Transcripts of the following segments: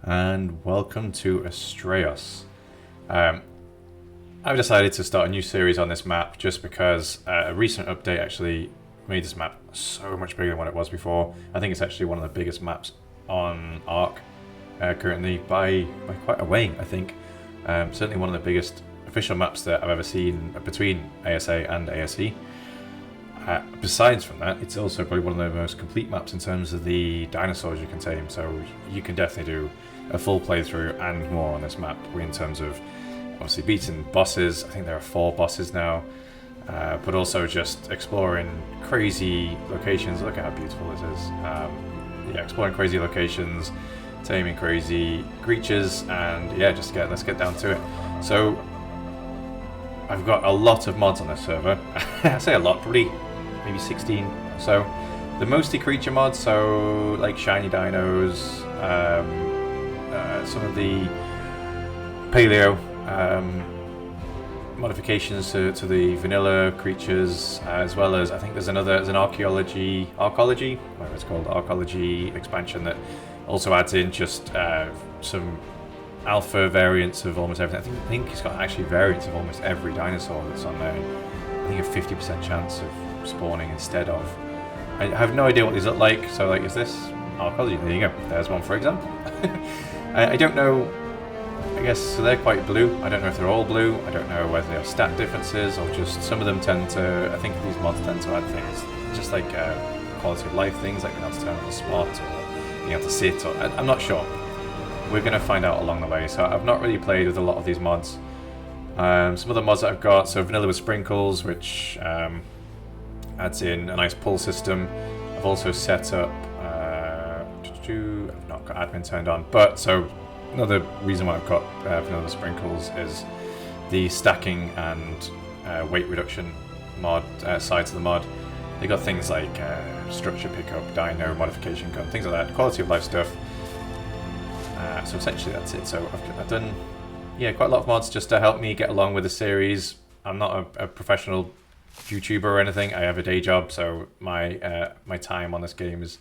And welcome to Astraeos. I've decided to start a new series on this map just because a recent update actually made this map so much bigger than what it was before. I think it's actually one of the biggest maps on Ark currently by quite a way, I think. Certainly one of the biggest official maps that I've ever seen between ASA and ASE. Besides from that, it's also probably one of the most complete maps in terms of the dinosaurs you can tame, so you can definitely do a full playthrough and more on this map in terms of obviously beating bosses. I think there are 4 bosses now, but also just exploring crazy locations. Look at how beautiful this is. Yeah, exploring crazy locations, taming crazy creatures, and yeah, let's get down to it. So I've got a lot of mods on this server. I say a lot, probably maybe 16 or so. They're mostly creature mods, so like shiny dinos, some of the paleo modifications to the vanilla creatures, as well as I think there's an arcology, whatever it's called, arcology expansion that also adds in just some alpha variants of almost everything. I think it's got actually variants of almost every dinosaur that's on there. I think a 50% chance of spawning instead of. I have no idea what these look like, so like, is this arcology? There you go. There's one, for example. I don't know. I guess so. They're quite blue. I don't know if they're all blue. I don't know whether they have stat differences or just some of them tend to. I think these mods tend to add things, just like quality of life things, like being able to turn on the spot or being able to sit. Or I'm not sure. We're going to find out along the way. So I've not really played with a lot of these mods. Some other mods that I've got, so vanilla with sprinkles, which adds in a nice pull system. I've also set up, I've not got admin turned on, but so another reason why I've got vanilla with sprinkles is the stacking and weight reduction mod sides of the mod. They got things like structure pickup, dino modification gun, things like that, quality of life stuff. So essentially that's it. So I've done quite a lot of mods just to help me get along with the series. I'm not a professional YouTuber or anything. I have a day job, so my time on this game is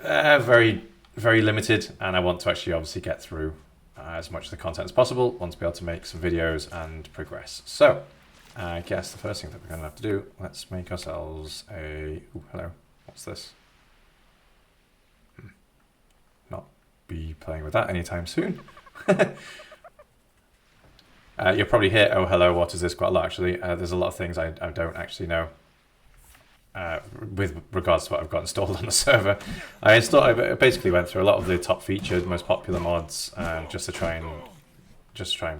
very, very limited, and I want to actually obviously get through as much of the content as possible. Want to be able to make some videos and progress. So I guess the first thing that we're going to have to do, let's make ourselves a... Ooh, hello. What's this? Not be playing with that anytime soon. You'll probably hear "oh hello, what is this?" quite a lot actually. There's a lot of things I don't actually know with regards to what I've got installed on the server. I basically went through a lot of the top featured, most popular mods just to try and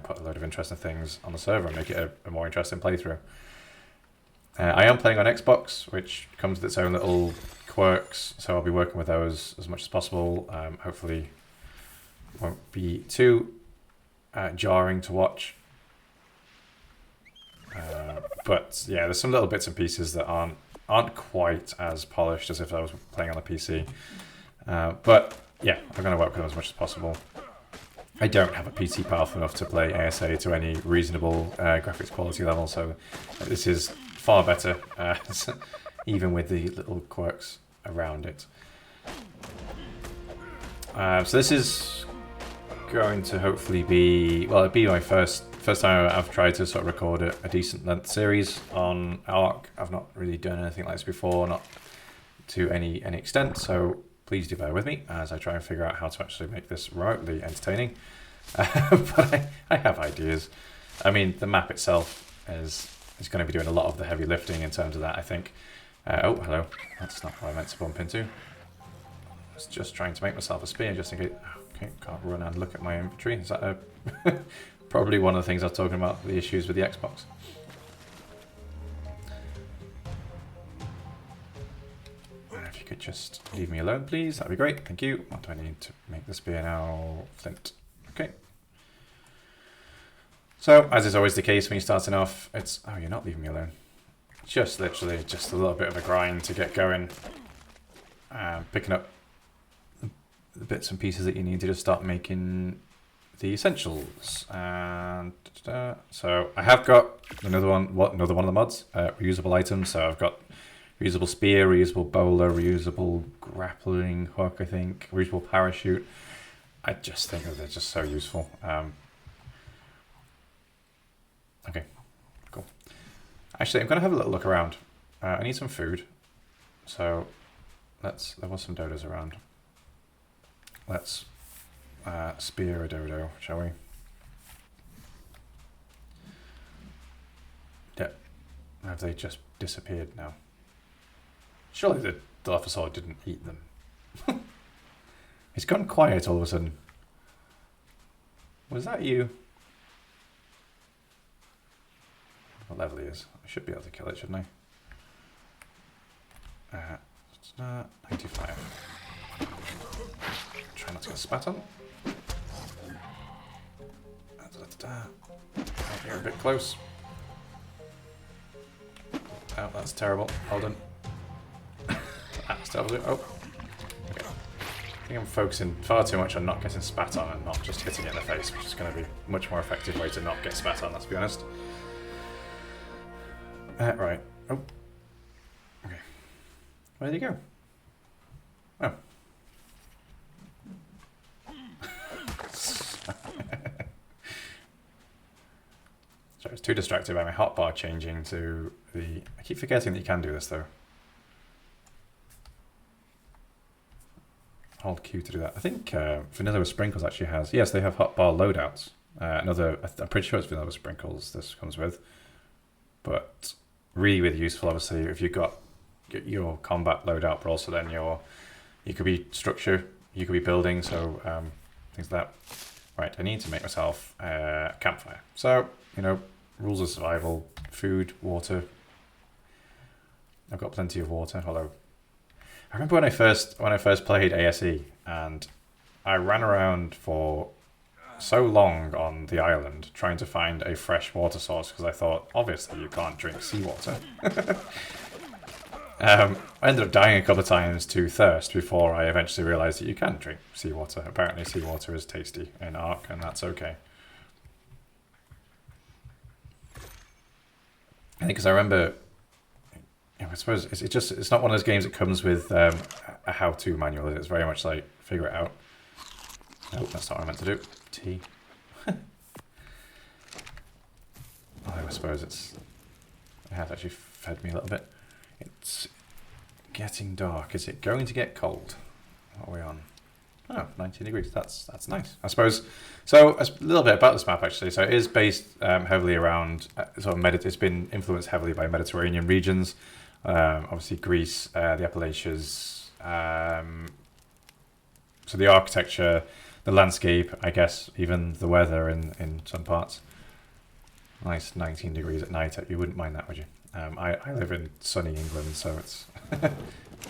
put a load of interesting things on the server and make it a more interesting playthrough. I am playing on Xbox, which comes with its own little quirks, so I'll be working with those as much as possible. Hopefully won't be too jarring to watch. But yeah, there's some little bits and pieces that aren't quite as polished as if I was playing on a PC. But yeah, I'm going to work with them as much as possible. I don't have a PC powerful enough to play ASA to any reasonable graphics quality level, so this is far better, even with the little quirks around it. So this is going to hopefully be, well, it'll be my first time I've tried to sort of record a decent length series on Ark. I've not really done anything like this before, not to any extent, so please do bear with me as I try and figure out how to actually make this remotely entertaining. But I have ideas. I mean, the map itself is going to be doing a lot of the heavy lifting in terms of that, I think. Oh, hello. That's not what I meant to bump into. I was just trying to make myself a spear just in case. Okay, can't run and look at my inventory. Is that probably one of the things I was talking about, the issues with the Xbox. And if you could just leave me alone, please, that'd be great. Thank you. What do I need to make the spear now? Flint. Okay. So, as is always the case when you're starting off, it's... Oh, you're not leaving me alone. Just literally just a little bit of a grind to get going. Picking up the bits and pieces that you need to just start making the essentials. And so I have got another one of the mods, reusable items. So I've got reusable spear, reusable bowler, reusable grappling hook, I think, reusable parachute. I just think that they're just so useful. Okay, cool. Actually, I'm going to have a little look around. I need some food. So there was some dodos around. Let's spear a dodo, shall we? Yeah. Have they just disappeared now? Surely the Dilophosaur didn't eat them. It's gone quiet all of a sudden. Was that you? What level he is? I should be able to kill it, shouldn't I? It's not 95. Try not to get spat on. You're a bit close. Oh, that's terrible. Hold on. That's terrible. Oh. Okay. I think I'm focusing far too much on not getting spat on and not just hitting it in the face, which is going to be a much more effective way to not get spat on, let's be honest. Right. Oh. Okay. Where did he go? Oh. Sorry, I was too distracted by my hotbar changing to the... I keep forgetting that you can do this, though. Hold Q to do that. I think Vanilla with Sprinkles actually has... Yes, they have hotbar loadouts. I'm pretty sure it's Vanilla with Sprinkles this comes with. But really, really useful, obviously, if you've got your combat loadout, but also then you could be structure, you could be building, so things like that. Right, I need to make myself a campfire. So, rules of survival, food, water. I've got plenty of water, although I remember when I first played ASE and I ran around for so long on the island trying to find a fresh water source because I thought, obviously, you can't drink seawater. I ended up dying a couple of times to thirst before I eventually realised that you can drink seawater. Apparently seawater is tasty in Ark, and that's okay. I think because I remember, I suppose it's not one of those games that comes with a how-to manual. It's very much like, figure it out. Nope, that's not what I meant to do. T. I suppose it has actually fed me a little bit. It's getting dark. Is it going to get cold? What are we on? Oh, 19 degrees. That's nice, I suppose. So a little bit about this map, actually. So it is based heavily around it's been influenced heavily by Mediterranean regions. Obviously Greece, the Appalachians. So the architecture, the landscape, I guess, even the weather in some parts. Nice 19 degrees at night. You wouldn't mind that, would you? I live in sunny England, so it's...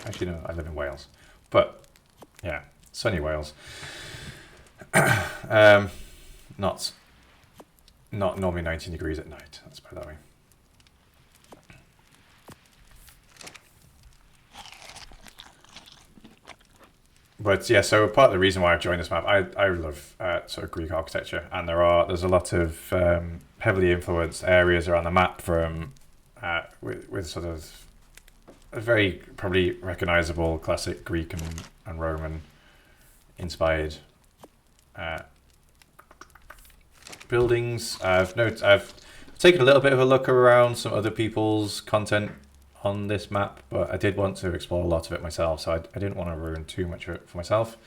Actually, no, I live in Wales. But, yeah, sunny Wales. Not normally 19 degrees at night, let's put it that way. But yeah, so part of the reason why I've joined this map, I love sort of Greek architecture, and there's a lot of heavily influenced areas around the map from with sort of a very probably recognizable classic Greek and Roman inspired buildings. I've taken a little bit of a look around some other people's content on this map, but I did want to explore a lot of it myself, so I didn't want to ruin too much of it for myself.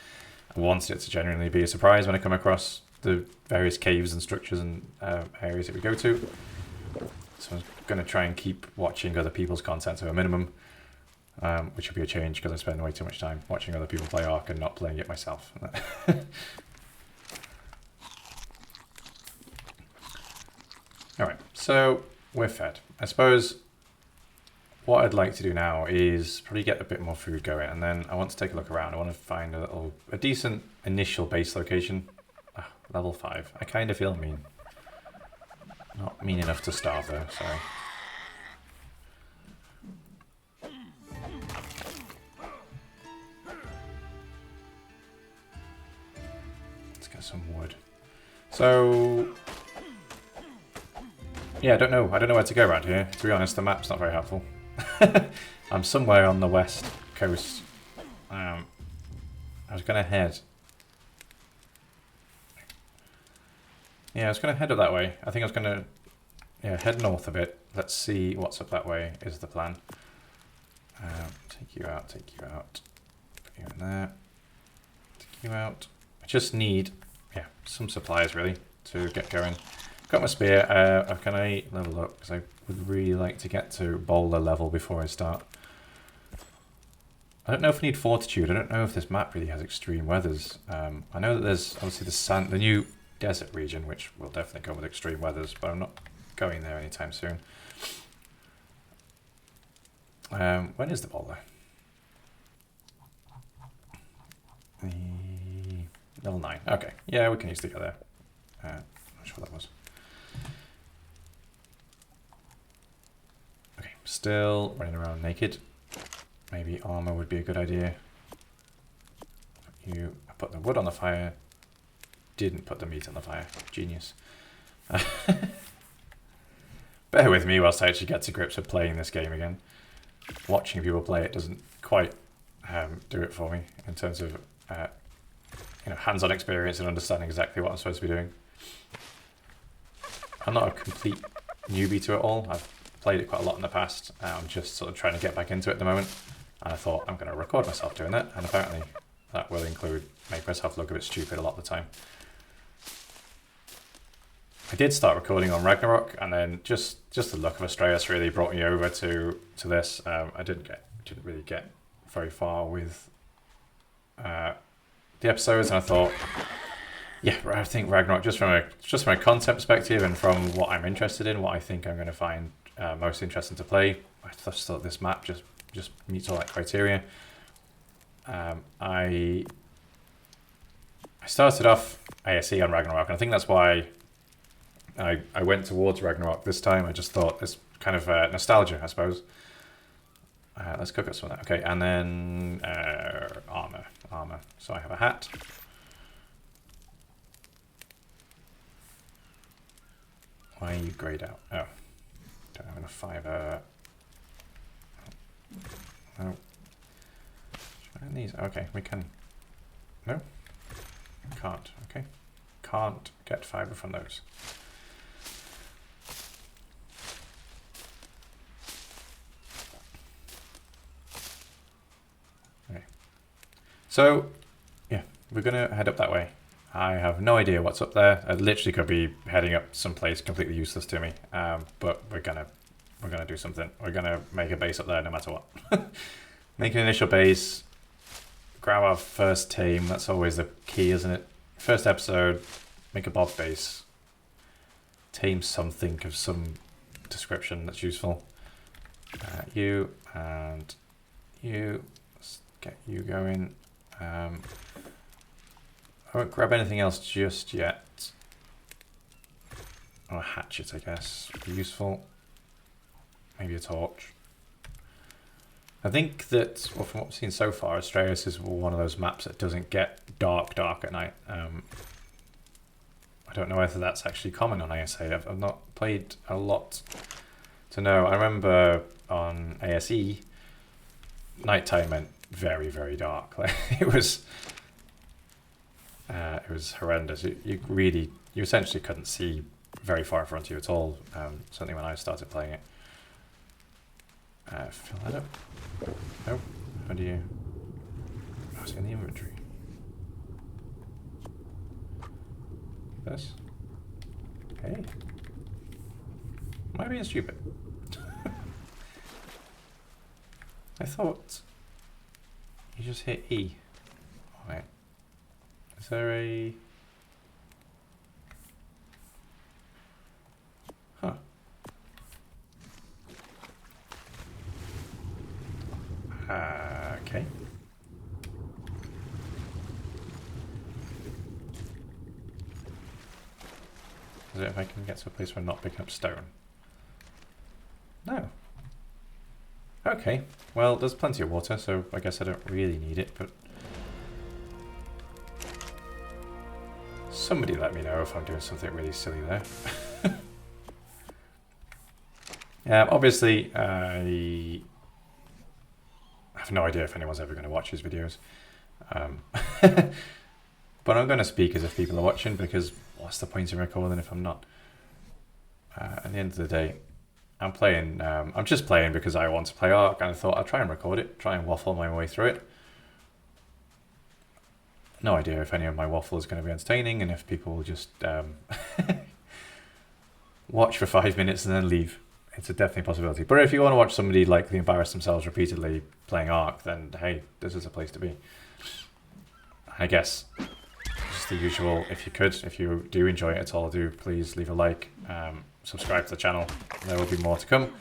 I wanted it to genuinely be a surprise when I come across the various caves and structures and areas that we go to. So I'm going to try and keep watching other people's content to a minimum, which will be a change because I spend way too much time watching other people play Ark and not playing it myself. Alright, so we're fed. I suppose what I'd like to do now is probably get a bit more food going, and then I want to take a look around. I want to find a decent initial base location. Level 5. I kind of feel mean. Not mean enough to starve though, sorry. Let's get some wood. So yeah, I don't know where to go around here. To be honest, the map's not very helpful. I'm somewhere on the west coast. I was going to head Yeah, I was going to head up that way. I think I was going to head north a bit. Let's see what's up that way is the plan. Take you out, take you out. Put you in there. Take you out. I just need, some supplies really to get going. Got my spear. Can I level up? Because I would really like to get to boulder level before I start. I don't know if I need fortitude. I don't know if this map really has extreme weathers. I know that there's obviously the new desert region, which will definitely come with extreme weathers, but I'm not going there anytime soon. When is the boulder? Level 9. Okay. Yeah, we can easily go there. Not sure what that was. Okay, still running around naked. Maybe armor would be a good idea. I put the wood on the fire. Didn't put the meat on the fire. Genius. Bear with me whilst I actually get to grips with playing this game again. Watching people play it doesn't quite do it for me in terms of hands-on experience and understanding exactly what I'm supposed to be doing. I'm not a complete newbie to it all. I've played it quite a lot in the past. I'm just sort of trying to get back into it at the moment. And I thought I'm going to record myself doing that. And apparently that will include make myself look a bit stupid a lot of the time. I did start recording on Ragnarok, and then just the luck of Astraeos really brought me over to this. I didn't really get very far with the episodes, and I thought, I think Ragnarok, just from a content perspective and from what I'm interested in, what I think I'm going to find most interesting to play, I just thought this map just meets all that criteria. I started off ASE on Ragnarok, and I think that's why I went towards Ragnarok this time. I just thought it's kind of nostalgia, I suppose. Let's cook up some of that. Okay, and then armor. So I have a hat. Why are you grayed out? Oh, don't have enough fiber. No. Try these. Okay, we can. No, can't. Okay, can't get fiber from those. Okay. So, we're gonna head up that way. I have no idea what's up there. I literally could be heading up someplace completely useless to me. But we're gonna do something. We're gonna make a base up there no matter what. Make an initial base. Grab our first tame. That's always the key, isn't it? First episode. Make a bob base. Tame something of some description that's useful. You and you. Let's get you going. I won't grab anything else just yet. Or a hatchet, I guess, would be useful. Maybe a torch. I think that, well, from what we've seen so far, Astraeos is one of those maps that doesn't get dark at night. I don't know whether that's actually common on ASA. I've not played a lot to know. I remember on ASE, nighttime meant very, very dark. Like, it was horrendous. You essentially couldn't see very far in front of you at all. Certainly when I started playing it. Fill that up. No. How do you? Oh, it's in the inventory. This. Hey. Am I being stupid? I thought you just hit E. Alright. Is there a... Huh. Okay. Is it if I can get to a place where I'm not picking up stone? No. Okay. Well, there's plenty of water, so I guess I don't really need it, but... Somebody let me know if I'm doing something really silly there. Obviously, I have no idea if anyone's ever going to watch his videos. But I'm going to speak as if people are watching, because what's the point in recording if I'm not? At the end of the day, I'm playing. I'm just playing because I want to play Ark, and I thought I'd try and record it, try and waffle my way through it. No idea if any of my waffle is going to be entertaining, and if people will just watch for 5 minutes and then leave. It's a definitely possibility. But if you want to watch somebody likely embarrass themselves repeatedly playing Ark, then hey, this is a place to be. I guess just the usual. If you do enjoy it at all, do please leave a like, subscribe to the channel. There will be more to come.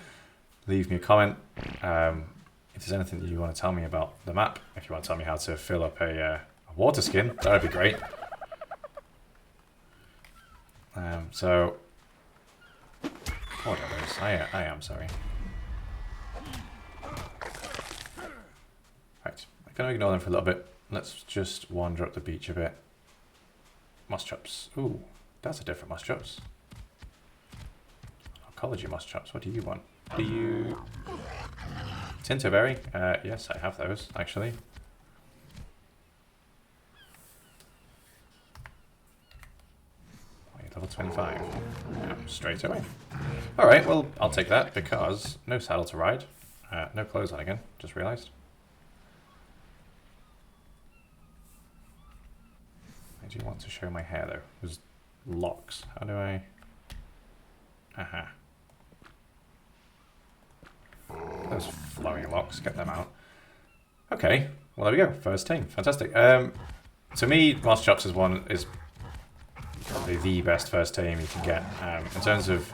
Leave me a comment. If there's anything that you want to tell me about the map, if you want to tell me how to fill up a water skin, that would be great. So, what are those? I am sorry. Right, I'm going to ignore them for a little bit. Let's just wander up the beach a bit. Moss chops. Ooh, that's a different moss chops. Arcology moss chops. What do you want? Do you... Tinterberry? Yes, I have those, actually. Wait, level 25. Straight away. Alright, well, I'll take that because no saddle to ride. No clothes on again, just realised. I do want to show my hair though. There's locks. How do I... Aha. Those flowing locks, get them out. Okay, well there we go. First tame, fantastic. To me, moss chops is probably the best first tame you can get. In terms of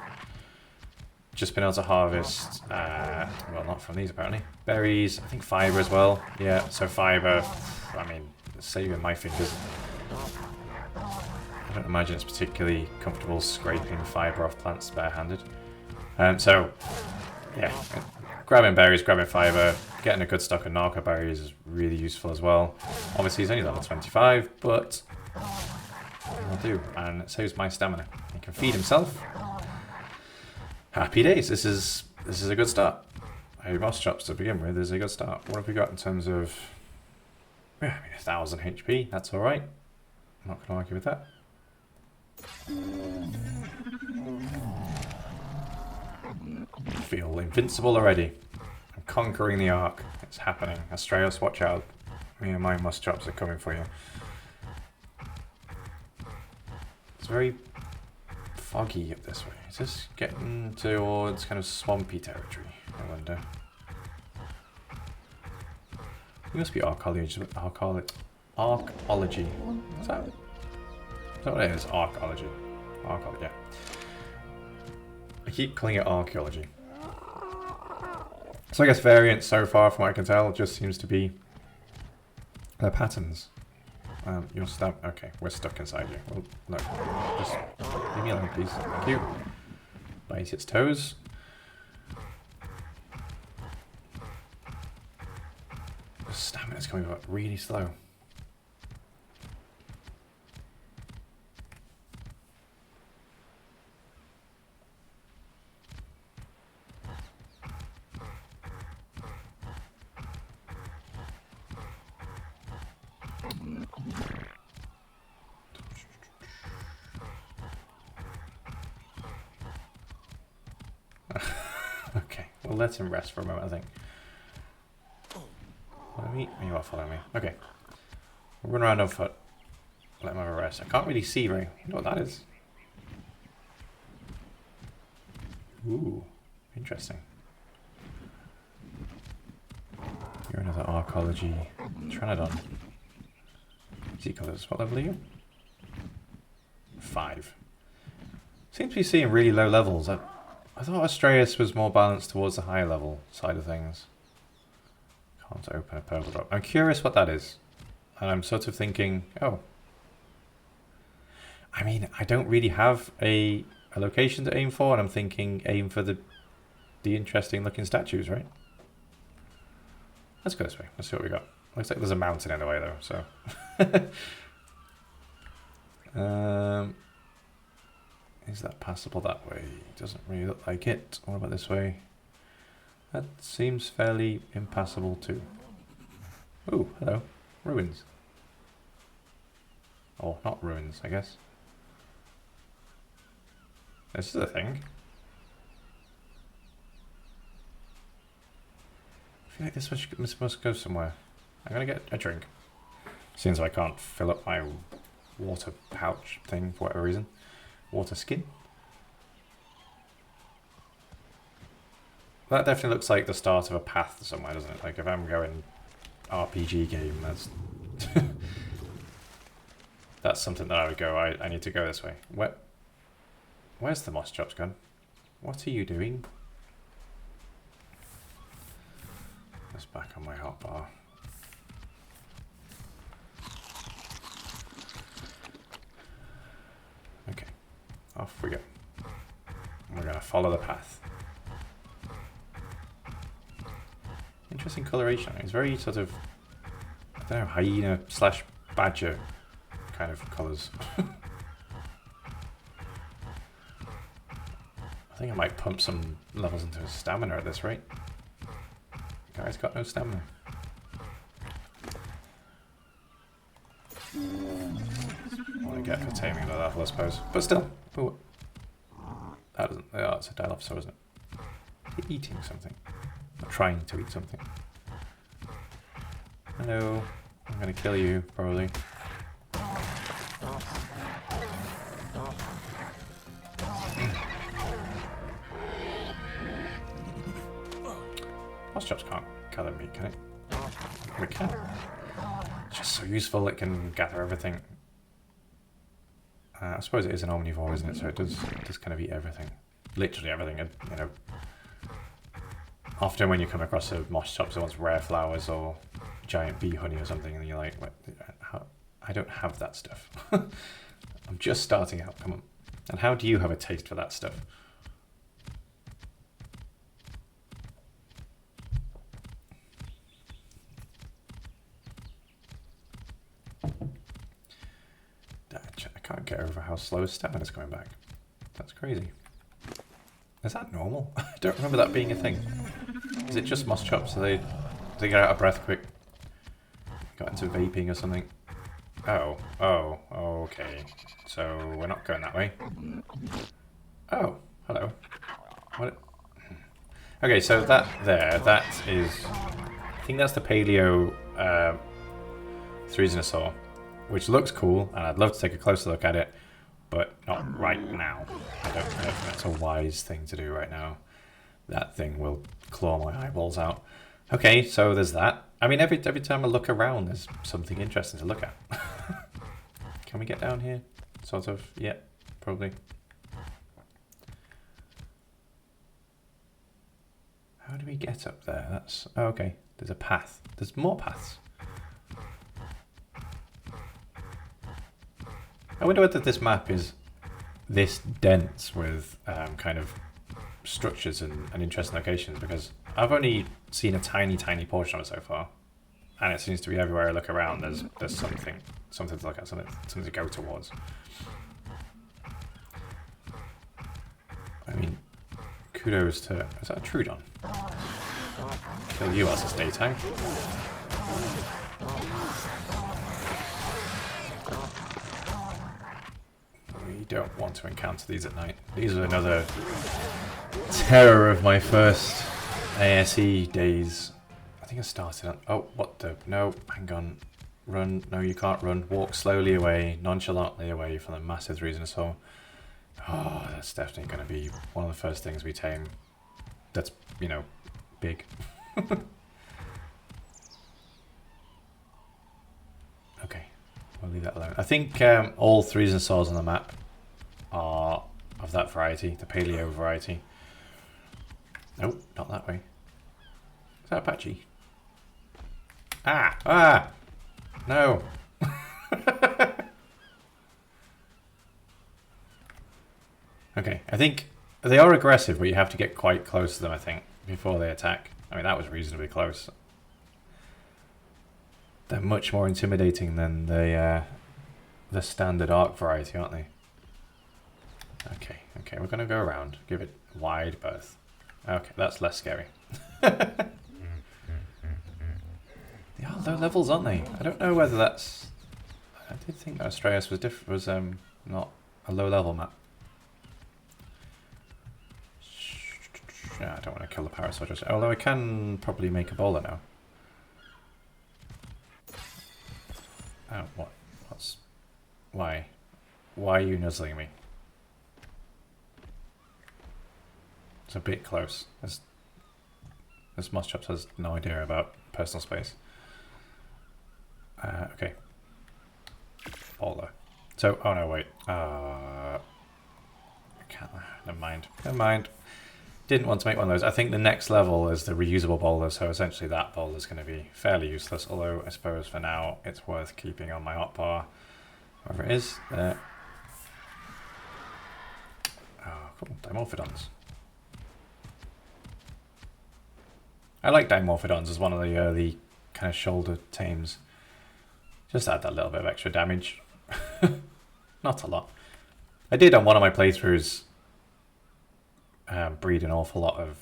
just being able to harvest, well, not from these apparently. Berries, I think fiber as well. Yeah, so fiber, I mean, saving my fingers. I don't imagine it's particularly comfortable scraping fiber off plants barehanded. So, yeah, grabbing berries, grabbing fiber, getting a good stock of narco berries is really useful as well. Obviously, he's only level 25, but will do, and it saves my stamina. He can feed himself. Happy days. This is a good start. A moss chops to begin with is a good start. What have we got in terms of? Yeah, I mean 1,000 HP. That's all right. I'm not going to argue with that. I feel invincible already. I'm conquering the Ark. It's happening. Astraeos, watch out. Me and my moss chops are coming for you. It's very foggy up this way. Is this getting towards kind of swampy territory? I wonder. It must be arcology. Arkology. Is that what it is? Arcology. Arcology, yeah. I keep calling it archaeology. So I guess variants so far, from what I can tell, just seems to be their patterns. You're stuck. Okay, we're stuck inside you. Well, no, just leave me alone, please. Thank you. Bite its toes. The stamina's coming up really slow. Okay, we'll let him rest for a moment, I think. Follow me? You are following me. Okay. We'll run around on foot. Let him have a rest. I can't really see very... You know what that is? Ooh, interesting. You're another Arcology Tranodon. Easy colours. What level are you? 5. Seems to be seeing really low levels. I thought Astraeos was more balanced towards the higher level side of things. Can't open a purple drop. I'm curious what that is. And I'm sort of thinking, oh. I mean, I don't really have a location to aim for, and I'm thinking aim for the interesting looking statues, right? Let's go this way. Let's see what we got. Looks like there's a mountain in the way though, so. Is that passable that way? Doesn't really look like it. What about this way? That seems fairly impassable too. Oh, hello. Ruins. Or not ruins, I guess. This is a thing. I feel like this must go somewhere. I'm gonna get a drink. Seems like I can't fill up my water pouch thing for whatever reason. Water skin. That definitely looks like the start of a path somewhere, doesn't it? Like if I'm going RPG game, that's that's something that I would go, I need to go this way. Where's the moss chops gone? What are you doing? That's back on my hotbar. Okay, off we go. We're gonna follow the path. Interesting coloration. It's very sort of, I don't know, hyena slash badger kind of colours. I think I might pump some levels into his stamina at this rate. Guy's got no stamina. What I get for taming the level, I suppose. But still. Ooh. That doesn't. Oh, it's a dial officer, isn't it? You're eating something. Or trying to eat something. Hello. I'm gonna kill you, probably. Moss chops can't gather meat, can it? We can. It's just so useful, it can gather everything. I suppose it is an omnivore, isn't it? So it does kind of eat everything. Literally everything, you know. Often when you come across a moss chop that wants rare flowers or giant bee honey or something, and you're like, what, how, I don't have that stuff. I'm just starting out, come on. And how do you have a taste for that stuff? I can't get over how slow his stamina's going back. That's crazy. Is that normal? I don't remember that being a thing. Is it just moss chops? So they get out of breath quick? Got into vaping or something? Oh, okay. So we're not going that way. Oh, hello. What? Okay, so that is, I think that's the Paleo Threesenosaur, which looks cool, and I'd love to take a closer look at it, but not right now. I don't think that's a wise thing to do right now. That thing will claw my eyeballs out. Okay, so there's that. I mean, every time I look around, there's something interesting to look at. Can we get down here? Sort of, yeah, probably. How do we get up there? That's, oh, okay, there's a path. There's more paths. I wonder whether this map is this dense with kind of structures and interesting locations, because I've only seen a tiny portion of it so far, and it seems to be everywhere I look around there's something to look at, something to go towards. I mean, kudos to, is that a Trudon? Kill you as a stay tank. We don't want to encounter these at night. These are another terror of my first ASE days. I think I started on, oh, what the, no, hang on. Run, no you can't run. Walk slowly away, nonchalantly away from the massive Threesenosaur. Oh, that's definitely going to be one of the first things we tame. That's, you know, big. Okay, we'll leave that alone. I think all Threesenosaurs on the map are of that variety, the Paleo variety. Nope, not that way. Is that Apache? Ah! No! Okay, I think they are aggressive, but you have to get quite close to them, I think, before they attack. I mean, that was reasonably close. They're much more intimidating than the standard Ark variety, aren't they? Okay, we're going to go around. Give it wide berth. Okay, that's less scary. They are low levels, aren't they? I don't know whether that's... I did think Ark Astraeos was not a low level map. Yeah, I don't want to kill the parasol just. Although I can probably make a bowler now. Oh, what? What's... Why? Why are you nuzzling me? It's a bit close. This Mosschops has no idea about personal space. Okay. Bowler. So, oh no, wait. I can't... Never mind. Never mind. Didn't want to make one of those. I think the next level is the reusable bowler, so essentially that bowler is going to be fairly useless, although I suppose for now it's worth keeping on my hotbar. Wherever it is. There. Oh, cool. Dimorphodons. I like Dimorphodons as one of the early kind of shoulder tames. Just add that little bit of extra damage. Not a lot. I did on one of my playthroughs breed an awful lot of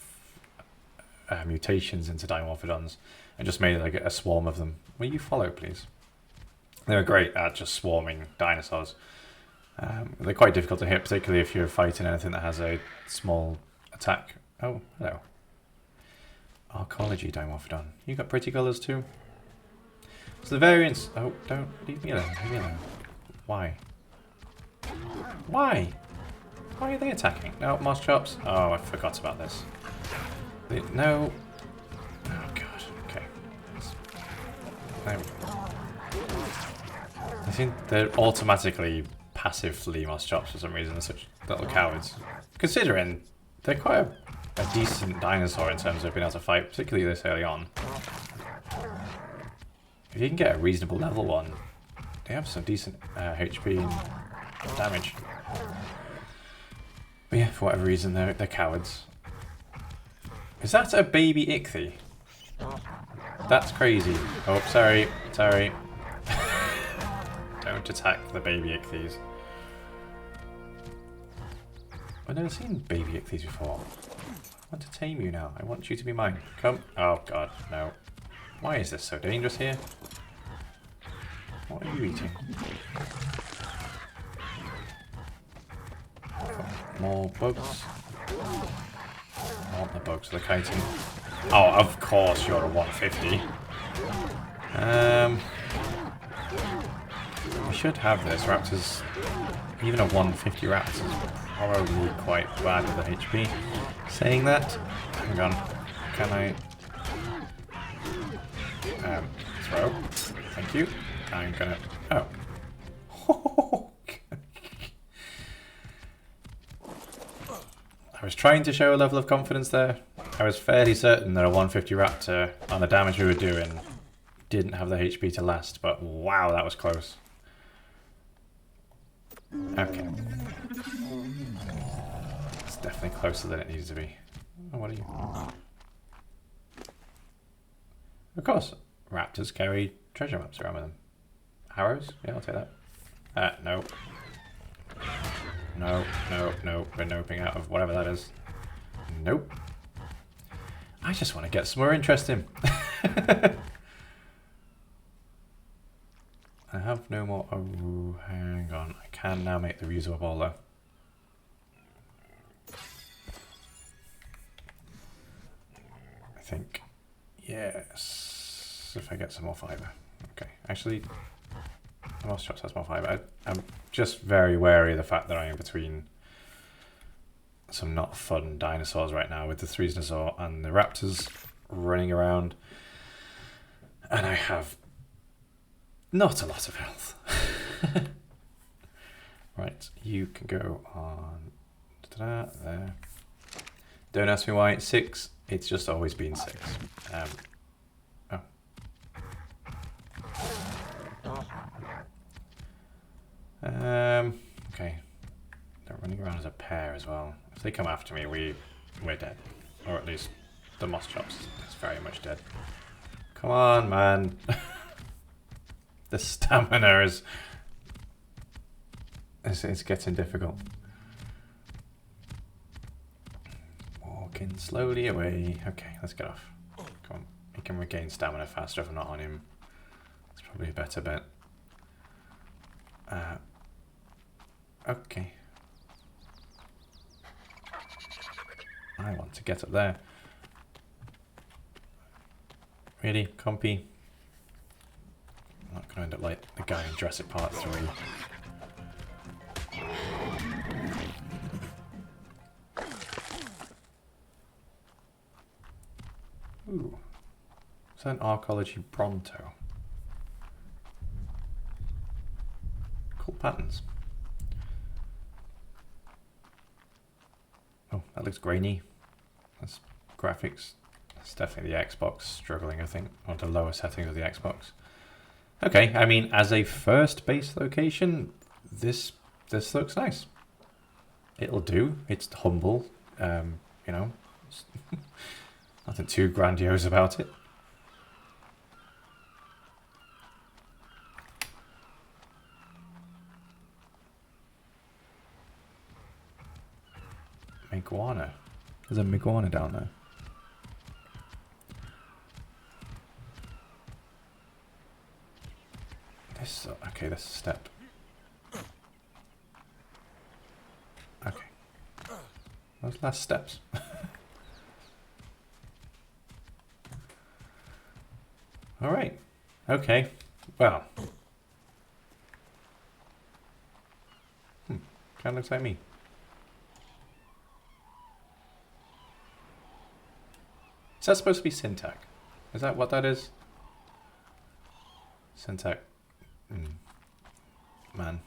mutations into Dimorphodons and just made like a swarm of them. Will you follow, please? They were great at just swarming dinosaurs. They're quite difficult to hit, particularly if you're fighting anything that has a small attack. Oh, hello. Arcology Dimorphodon. You got pretty colours too? So the variants... Oh, don't... Leave me alone. Leave me alone. Why? Why? Why are they attacking? No, Mosschops. Oh, I forgot about this. No. Oh, God. Okay. There we go. I think they're automatically passive flee Mosschops for some reason. They're such little cowards. Considering they're quite a decent dinosaur in terms of being able to fight, particularly this early on. If you can get a reasonable level one, they have some decent HP and damage. But yeah, for whatever reason, they're cowards. Is that a baby Ichthy? That's crazy. Oh, sorry. Sorry. Don't attack the baby Ichthy's. I've never seen baby Ichthy's before. I want to tame you now. I want you to be mine. Come. Oh, God. No. Why is this so dangerous here? What are you eating? More bugs. Not the bugs, the kiting. Oh, of course you're a 150. We should have this. Raptors, even a 150 Raptor is probably quite bad with the HP. Saying that, hang on. Can I throw? Thank you. I'm gonna. Oh. I was trying to show a level of confidence there. I was fairly certain that a 150 Raptor on the damage we were doing didn't have the HP to last, but wow, that was close. Okay. It's definitely closer than it needs to be. Oh, what are you? Of course, Raptors carry treasure maps around with them. Arrows? Yeah, I'll take that. No. No, no, no. We're noping out of whatever that is. Nope. I just want to get some more interest in. I have no more. Oh, hang on. I can now make the reusable bowler. I think. Yes. If I get some more fibre. Okay. Actually, Mosschops has more fibre. I'm just very wary of the fact that I am between some not fun dinosaurs right now with the Threesnosaur and the Raptors running around. And I have not a lot of health. Right, you can go on there. Don't ask me why it's 6. It's just always been 6. Okay. They're running around as a pair as well. If they come after me, we're dead. Or at least the Mosschops is very much dead. Come on, man. The stamina is... It's getting difficult. Walking slowly away. Okay, let's get off. Come on. He can regain stamina faster if I'm not on him. It's probably a better bet. Okay. I want to get up there. Really, compy? I'm not going to end up like the guy in Jurassic Park 3. Ooh. Is that an Arcology Pronto? Cool patterns. Oh, that looks grainy. That's graphics. That's definitely the Xbox struggling, I think, or the lower settings of the Xbox. Okay, I mean, as a first base location, this looks nice. It'll do. It's humble. You know, nothing too grandiose about it. Iguana. There's a iguana down there. This, okay, this is a step. Okay. Those last steps. Alright. Okay. Well. Kind of looks like me. Is that supposed to be Syntac? Is that what that is? Syntac. Man.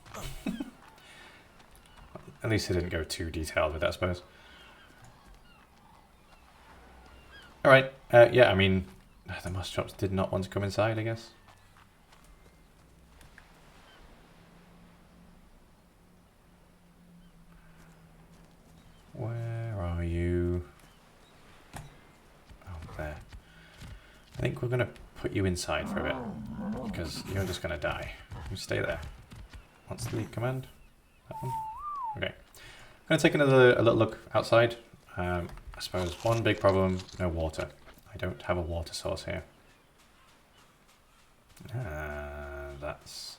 At least it didn't go too detailed with that, I suppose. Alright. Yeah, I mean, the Muschops did not want to come inside, I guess. Where are you? There. I think we're going to put you inside for a bit, because you're just going to die. You stay there. What's the command? That one? Okay. I'm going to take a little look outside. I suppose one big problem, no water. I don't have a water source here. That's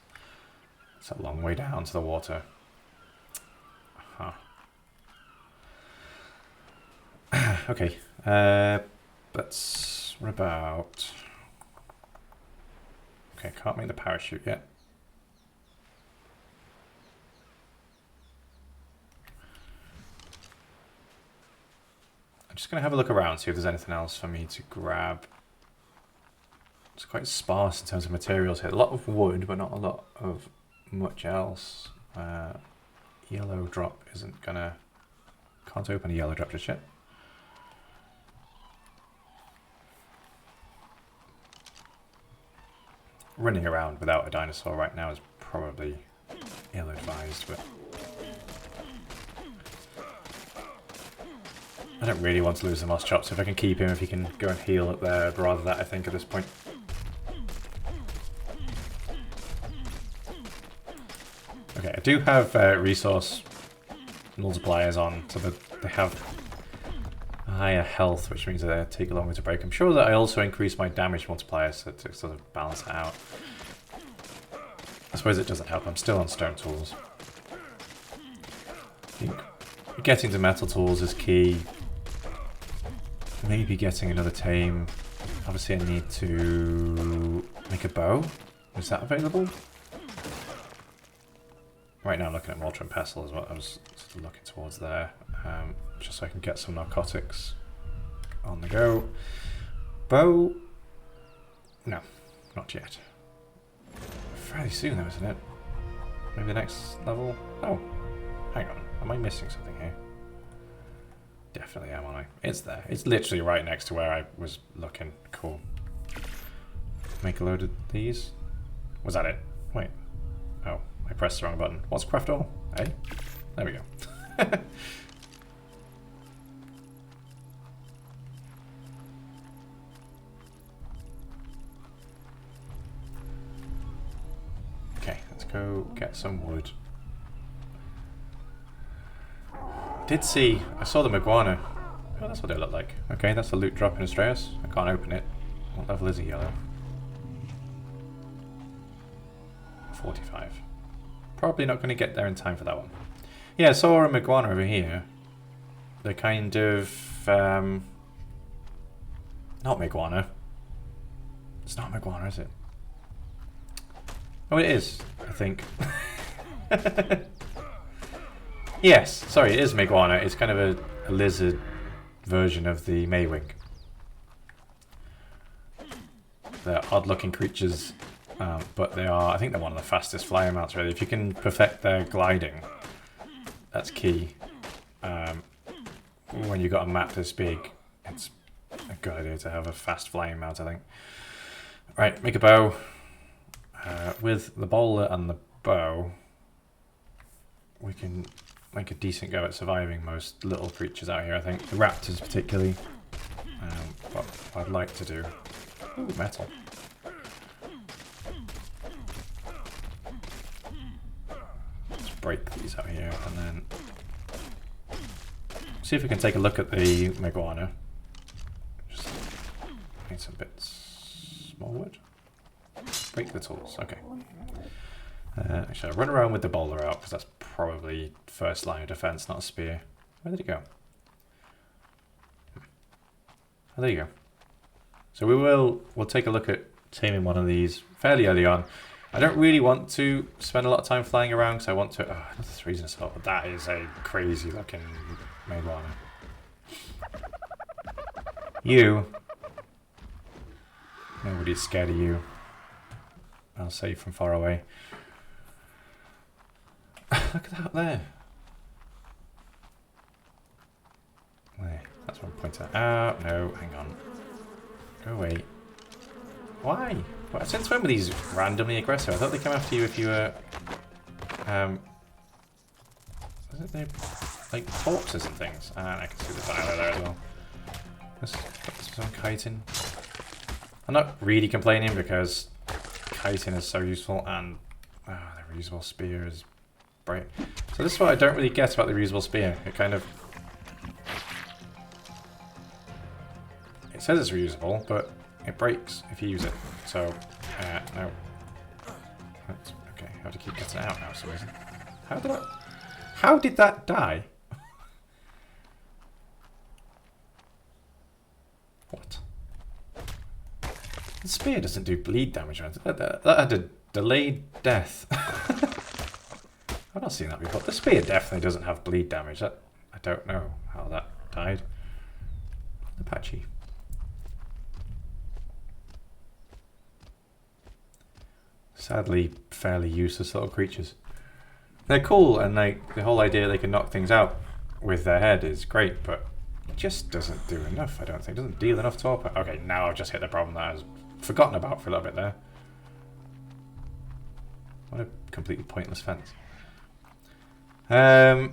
a long way down to the water. Huh. Okay. What about... Okay, can't make the parachute yet. I'm just going to have a look around, see if there's anything else for me to grab. It's quite sparse in terms of materials here. A lot of wood, but not a lot of much else. Yellow drop isn't going to... Can't open a yellow drop just yet. Running around without a dinosaur right now is probably ill-advised, but I don't really want to lose the Moschops. If I can keep him, if he can go and heal up there, I'd rather that, I think, at this point. Okay, I do have resource multipliers on, so that they have higher health, which means that they take longer to break. I'm sure that I also increase my damage multipliers to sort of balance it out. I suppose it doesn't help. I'm still on stone tools. I think getting to metal tools is key. Maybe getting another tame. Obviously I need to make a bow. Is that available? Right now I'm looking at mortar and pestle is what I was sort of looking towards there. Just so I can get some narcotics on the go. Bow? No, not yet. Fairly soon though, isn't it? Maybe the next level? Oh, hang on. Am I missing something here? Definitely am, aren't I? It's there. It's literally right next to where I was looking. Cool. Make a load of these. Was that it? Wait. Oh, I pressed the wrong button. What's craft all? Eh? There we go. Okay, let's go get some wood. I saw the iguana. Oh, that's what they look like. Okay, that's a loot drop in Astraeos. I can't open it. What level is he, yellow? 45. Probably not going to get there in time for that one. Yeah, I saw a iguana over here. They're kind of not Miguana. It's not Miguana, is it? Oh, it is, I think. Yes, sorry, it is Miguana. It's kind of a lizard version of the Maywing. They're odd-looking creatures, but they are, I think they're one of the fastest flying mounts, really. If you can perfect their gliding, that's key. When you've got a map this big, it's a good idea to have a fast flying mount, I think. Right, make a bow. With the bowler and the bow, we can make a decent go at surviving most little creatures out here, I think. The raptors particularly. What I'd like to do... Ooh, metal. Let's break these out here and then... see if we can take a look at the Miguana. Just need some bits... small wood. Break the tools, okay. Actually, I'll run around with the bowler out, because that's probably first line of defense, not a spear. Where did it go? Oh, there you go. So we'll take a look at taming one of these fairly early on. I don't really want to spend a lot of time flying around, because I want to... oh, that's reason as well. That is a crazy looking Miguana. You. Nobody's scared of you. I'll say from far away. Look at that up there. There, that's one pointer. Ah, no, hang on. Go away. Why? Well, since when were these randomly aggressive? I thought they come after you if you were... wasn't there like corpses and things? And I can see the dialer there as well. Let's put this on kiting. I'm not really complaining because kiting is so useful and the reusable spear is bright. So this is what I don't really get about the reusable spear. It kind of... it says it's reusable, but it breaks if you use it. So, no. That's, okay, I have to keep getting it out now for some reason. How did that die? What? The spear doesn't do bleed damage. That had a delayed death. I've not seen that before. The spear definitely doesn't have bleed damage. I don't know how that died. Apache. Sadly, fairly useless little creatures. They're cool, and the whole idea they can knock things out with their head is great, but it just doesn't do enough, I don't think. It doesn't deal enough torpor. Okay, now I've just hit the problem that I was forgotten about for a little bit there. What a completely pointless fence. I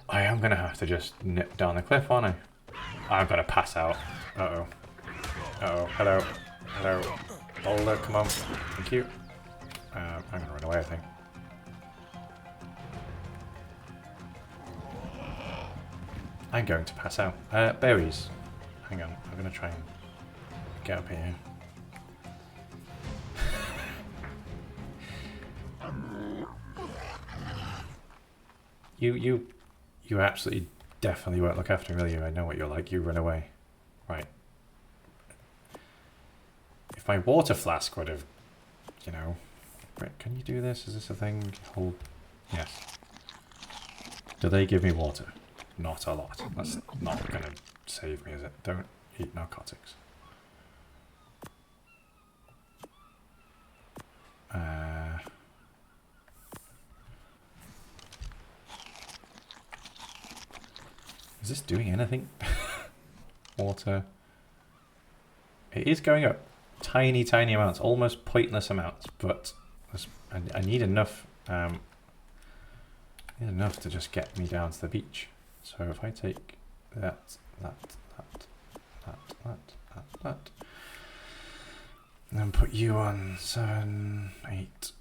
am going to have to just nip down the cliff, aren't I? I'm going to pass out. Uh-oh. Uh-oh. Hello. Hello. Boulder, come on. Thank you. I'm going to run away, I think. I'm going to pass out. Berries. Hang on. I'm going to try and get up here. You absolutely definitely won't look after me, will you? I know what you're like. You run away. Right. If my water flask would have, you know... Can you do this? Is this a thing? Hold... Yes. Do they give me water? Not a lot. That's not going to save me, is it? Don't eat narcotics. Is this doing anything? Water. It is going up. Tiny, tiny amounts. Almost pointless amounts. But I need enough. Need enough to just get me down to the beach. So if I take that, and then put you on 7, 8,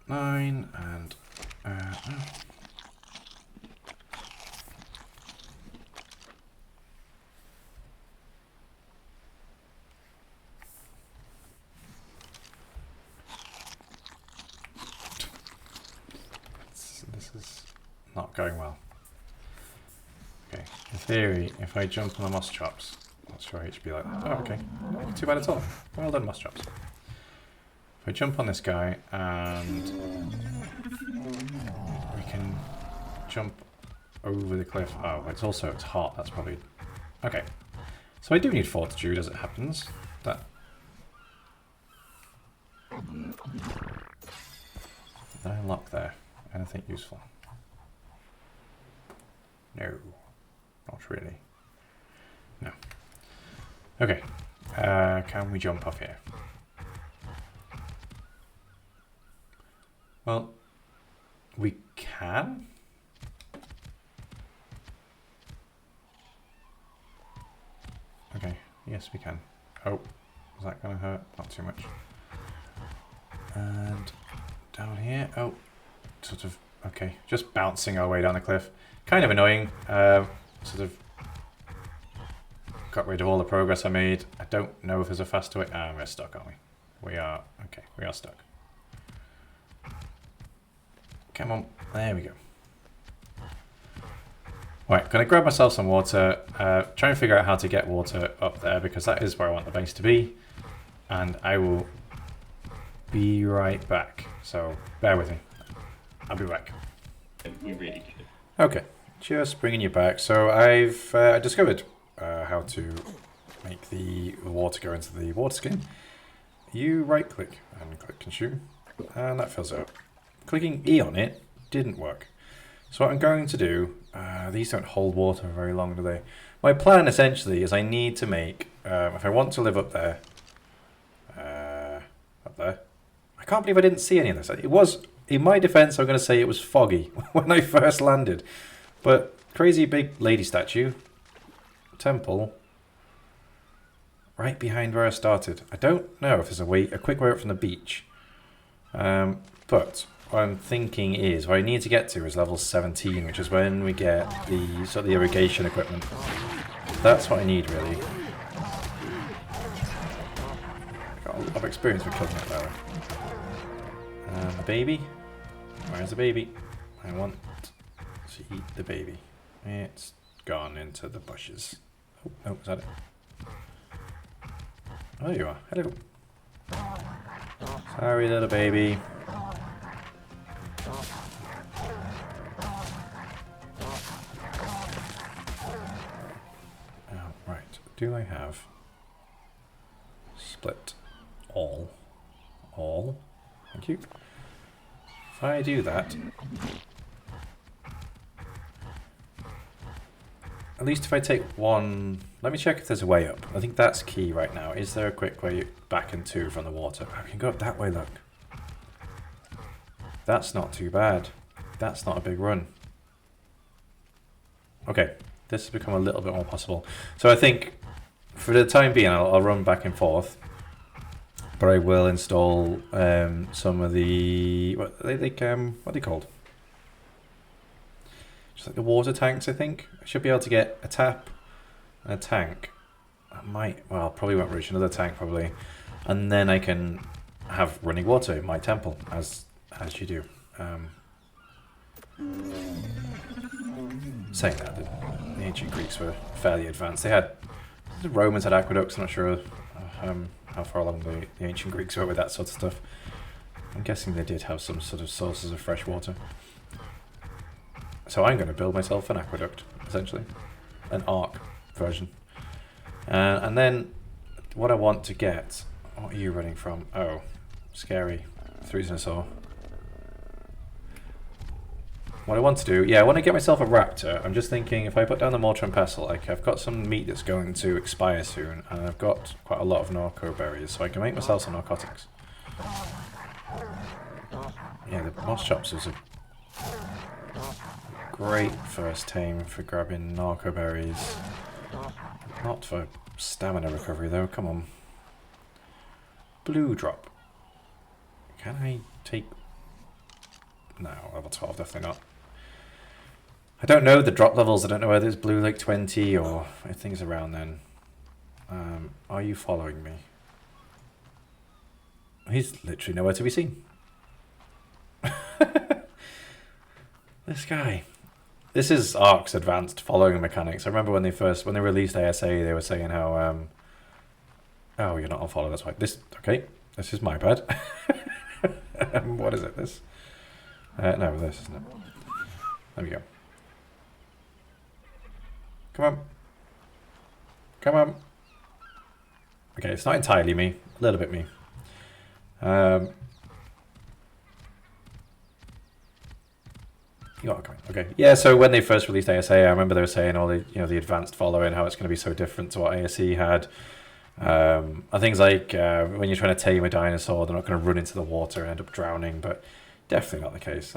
9, and this is not going well. Okay, in theory, if I jump on the moss chops, not sure H be like, oh, okay, not too bad at all. Well done, moss chops. If I jump on this guy and we can jump over the cliff. Oh, it's hot. That's probably okay. So I do need fortitude as it happens. That did I unlock there? Anything useful? No, not really. No. Okay. Can we jump off here? Well, we can. Okay. Yes, we can. Oh, is that going to hurt? Not too much. And down here. Oh, sort of. Okay, just bouncing our way down the cliff. Kind of annoying. Sort of got rid of all the progress I made. I don't know if there's a faster way. Ah, we're stuck, aren't we? We are. Okay, we are stuck. Come on. There we go. Right, gonna grab myself some water. Try and figure out how to get water up there because that is where I want the base to be. And I will be right back. So bear with me. I'll be back. We really could. Okay, just bringing you back. So I've discovered how to make the water go into the water skin. You right click and click consume, and that fills it up. Clicking E on it didn't work. So what I'm going to do, these don't hold water very long, do they? My plan essentially is I need to make, if I want to live up there, I can't believe I didn't see any of this. It was, in my defense, I'm going to say it was foggy when I first landed. But crazy big lady statue, temple, right behind where I started. I don't know if there's a quick way up from the beach. But what I'm thinking is, what I need to get to is level 17, which is when we get the sort of the irrigation equipment. That's what I need, really. Got a lot of experience with killing it, though. And the baby? Where's the baby? I want to eat the baby. It's gone into the bushes. Oh, is that it? Oh, there you are. Hello. Sorry, little baby. Right. Do I have split all? All? Thank you. If I do that, at least if I take one, let me check if there's a way up. I think that's key right now. Is there a quick way back and to from the water? I can go up that way, look. That's not too bad. That's not a big run. Okay, this has become a little bit more possible. So I think for the time being, I'll run back and forth. But I will install some of the, what are they called? Just like the water tanks, I think. I should be able to get a tap and a tank. I might, well, probably won't reach another tank probably. And then I can have running water in my temple, as you do. Saying that, the ancient Greeks were fairly advanced. The Romans had aqueducts, I'm not sure how far along the ancient Greeks were with that sort of stuff. I'm guessing they did have some sort of sources of fresh water. So I'm going to build myself an aqueduct, essentially. An Ark version. And then what I want to get... What are you running from? Oh, scary. Threesinosaur. What I want to do... Yeah, I want to get myself a raptor. I'm just thinking if I put down the mortar and pestle, like I've got some meat that's going to expire soon, and I've got quite a lot of narco berries, so I can make myself some narcotics. Yeah, the moss chops is a great first tame for grabbing narco berries. Not for stamina recovery though, come on. Blue drop. Can I take... No, level 12, definitely not. I don't know the drop levels, I don't know whether it's blue like 20 or things around then. Are you following me? He's literally nowhere to be seen. This guy. This is Ark's advanced following mechanics. I remember when they released ASA, they were saying how oh, you're not on follow, that's why. Okay, this is my bad. What is it, this? No, this, isn't it? There we go. Come on. Come on. Okay, it's not entirely me. A little bit me. You are coming. Okay. Yeah, so when they first released ASA, I remember they were saying all the, the advanced following, how it's going to be so different to what ASE had. And things like when you're trying to tame a dinosaur, they're not going to run into the water and end up drowning, but definitely not the case.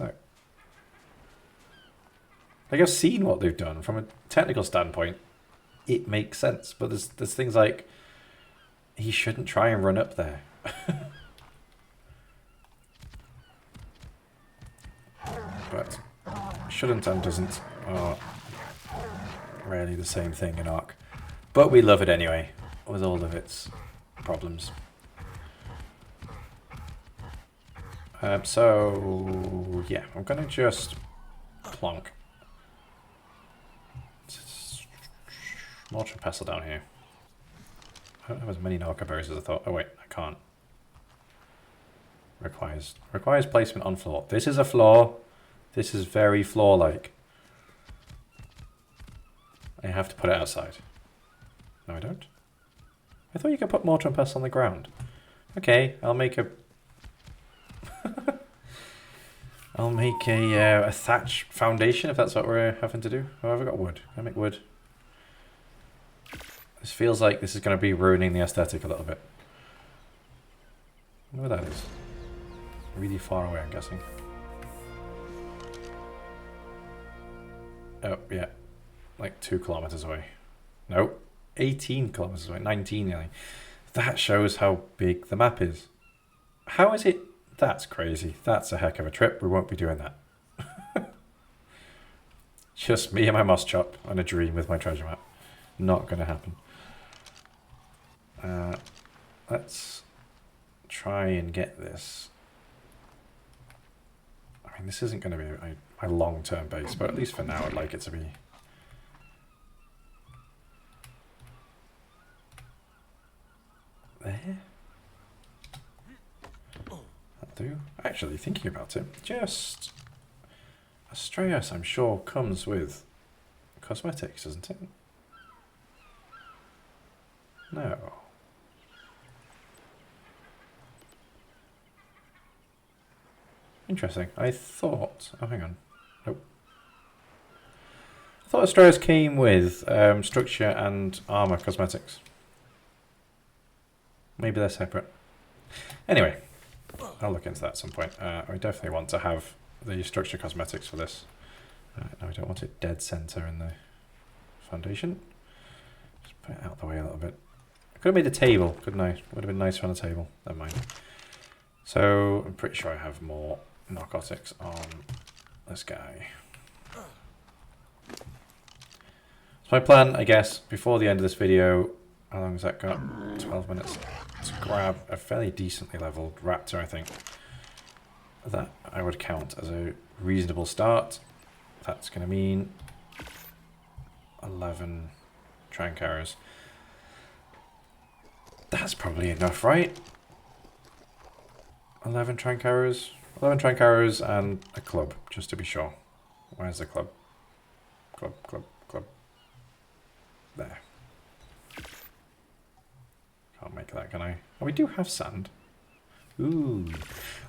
Like I've seen what they've done from a technical standpoint. It makes sense, but there's things like he shouldn't try and run up there. But shouldn't and doesn't are rarely the same thing in Ark. But we love it anyway, with all of its problems. So, yeah, I'm going to just plonk. Launch a pestle down here. I don't have as many narcoberries as I thought. Oh wait, I can't. Requires placement on floor. This is a floor. This is very floor-like. I have to put it outside. No, I don't. I thought you could put mortar and pestle on the ground. Okay, I'll make a... I'll make a thatch foundation if that's what we're having to do. Oh, have I got wood? Can I make wood? This feels like this is going to be ruining the aesthetic a little bit. I wonder where that is. Really far away, I'm guessing. Oh, yeah. Like 2 kilometers away. No, 18 kilometers away. 19 nearly. That shows how big the map is. How is it? That's crazy. That's a heck of a trip. We won't be doing that. Just me and my moss chop on a dream with my treasure map. Not going to happen. Let's try and get this. I mean, this isn't going to be my long-term base, but at least for now I'd like it to be. There? That'll do. Actually, thinking about it, just... Astraeos, I'm sure, comes with cosmetics, doesn't it? No. Interesting. I thought... Oh, hang on. Nope. I thought Astraeos came with structure and armor cosmetics. Maybe they're separate. Anyway, I'll look into that at some point. I definitely want to have the structure cosmetics for this. No, I don't want it dead center in the foundation. Just put it out the way a little bit. I could have made a table, couldn't I? Would have been nicer on a table. Never mind. So I'm pretty sure I have more narcotics on this guy. So my plan, I guess, before the end of this video, how long has that got? 12 minutes. To grab a fairly decently leveled raptor, I think. That I would count as a reasonable start. That's going to mean 11 trank arrows. That's probably enough, right? 11 trank arrows. 11 trank arrows and a club, just to be sure. Where's the club? Club. There. Can't make that, can I? Oh, we do have sand. Ooh.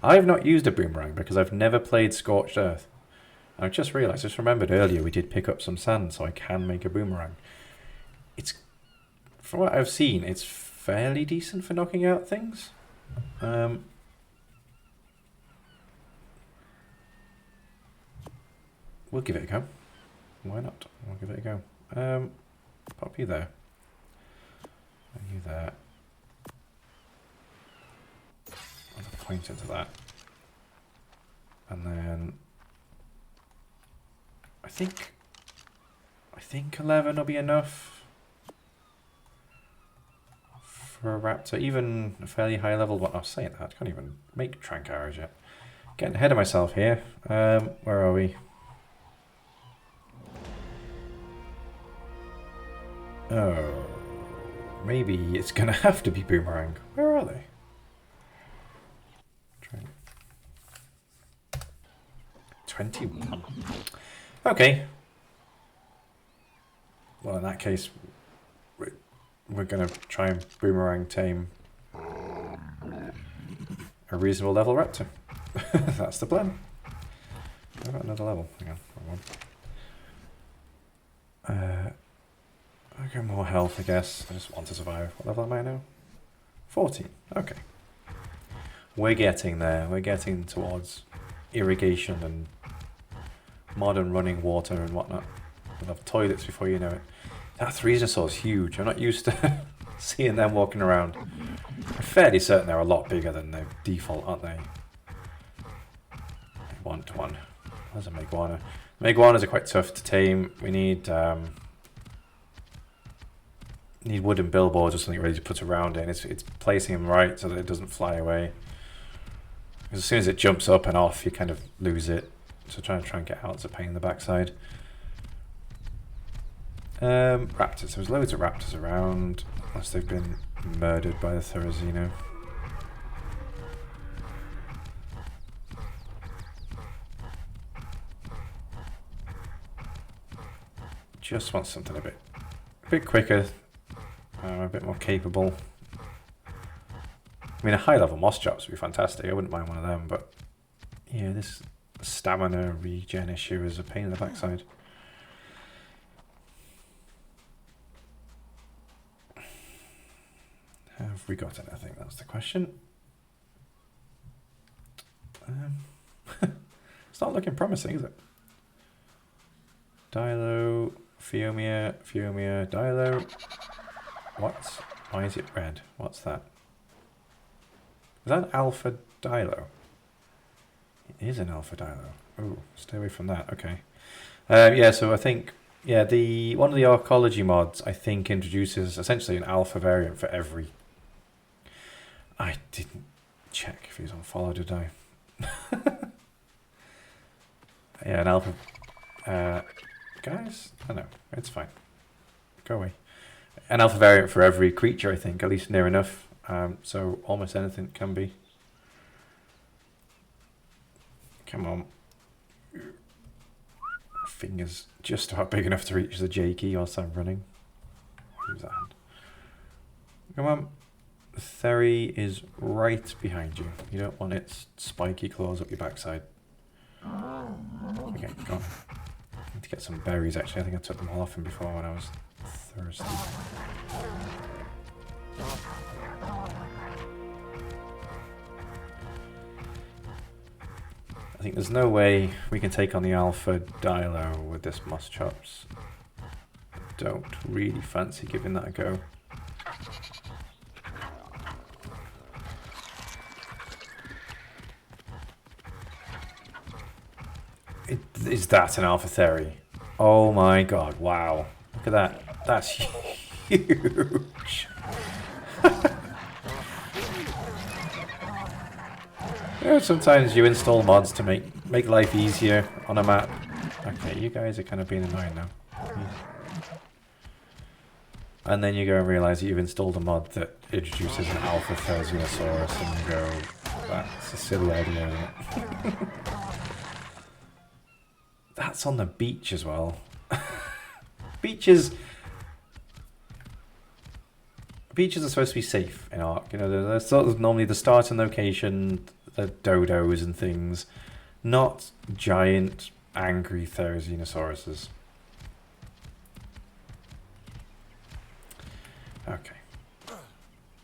I've not used a boomerang because I've never played Scorched Earth. I've just realised, just remembered earlier we did pick up some sand, so I can make a boomerang. It's, from what I've seen, it's fairly decent for knocking out things. We'll give it a go. Why not? We'll give it a go. Pop you there. And you there. I'll point into that. And then I think 11 will be enough for a raptor. Even a fairly high level one. I'll say that. I can't even make trank arrows yet. Getting ahead of myself here. Where are we? Oh, maybe it's gonna have to be Boomerang. Where are they? Try 21. Okay. Well, in that case, we're gonna try and Boomerang tame a reasonable level raptor. That's the plan. I've got another level. Hang on, wrong one. I got more health, I guess. I just want to survive. What level am I now? 14. Okay. We're getting there. We're getting towards irrigation and modern running water and whatnot. We'll have toilets before you know it. That Threesosaur is huge. I'm not used to seeing them walking around. I'm fairly certain they're a lot bigger than their default, aren't they? 1-to-1. There's a Meguana. Meguanas are quite tough to tame. We need wooden billboards or something ready to put around it. And it's placing them right so that it doesn't fly away. Because as soon as it jumps up and off, you kind of lose it. So try and get out. It's a pain in the backside. Raptors. There's loads of raptors around, unless they've been murdered by the Therizino. Just want something a bit quicker, a bit more capable. I mean, a high-level Mosschops would be fantastic. I wouldn't mind one of them, but yeah, this stamina regen issue is a pain in the backside. Have we got anything? That's the question. It's not looking promising, is it? Dilo, Phiomia, Dilo. What? Why is it red? What's that? Is that an alpha Dilo? It is an alpha Dilo. Oh, stay away from that. Okay. Yeah, so I think, yeah, one of the arcology mods, I think, introduces essentially an alpha variant for every. I didn't check if he was on follow, did I? Yeah, an alpha. Guys? I know. It's fine. Go away. An alpha variant for every creature, I think, at least near enough. So almost anything can be. Come on. Fingers just about big enough to reach the J key whilst I'm running. Who's that? Come on. Theri is right behind you. You don't want its spiky claws up your backside. Okay, go on. I need to get some berries, actually. I think I took them all off him before when I was thirsty. I think there's no way we can take on the Alpha Dilo with this Mosschops. Don't really fancy giving that a go. Is that an Alpha Theri? Oh my god, wow. Look at that. That's huge. You know, sometimes you install mods to make life easier on a map. Okay, you guys are kind of being annoying now. And then you go and realise that you've installed a mod that introduces an Alpha Therizinosaurus and you go, that's a silly idea, isn't it? That's on the beach as well. Beaches are supposed to be safe in Ark. You know, they're sort of normally the starting location, the dodos and things, not giant, angry Therizinosaurus. Okay.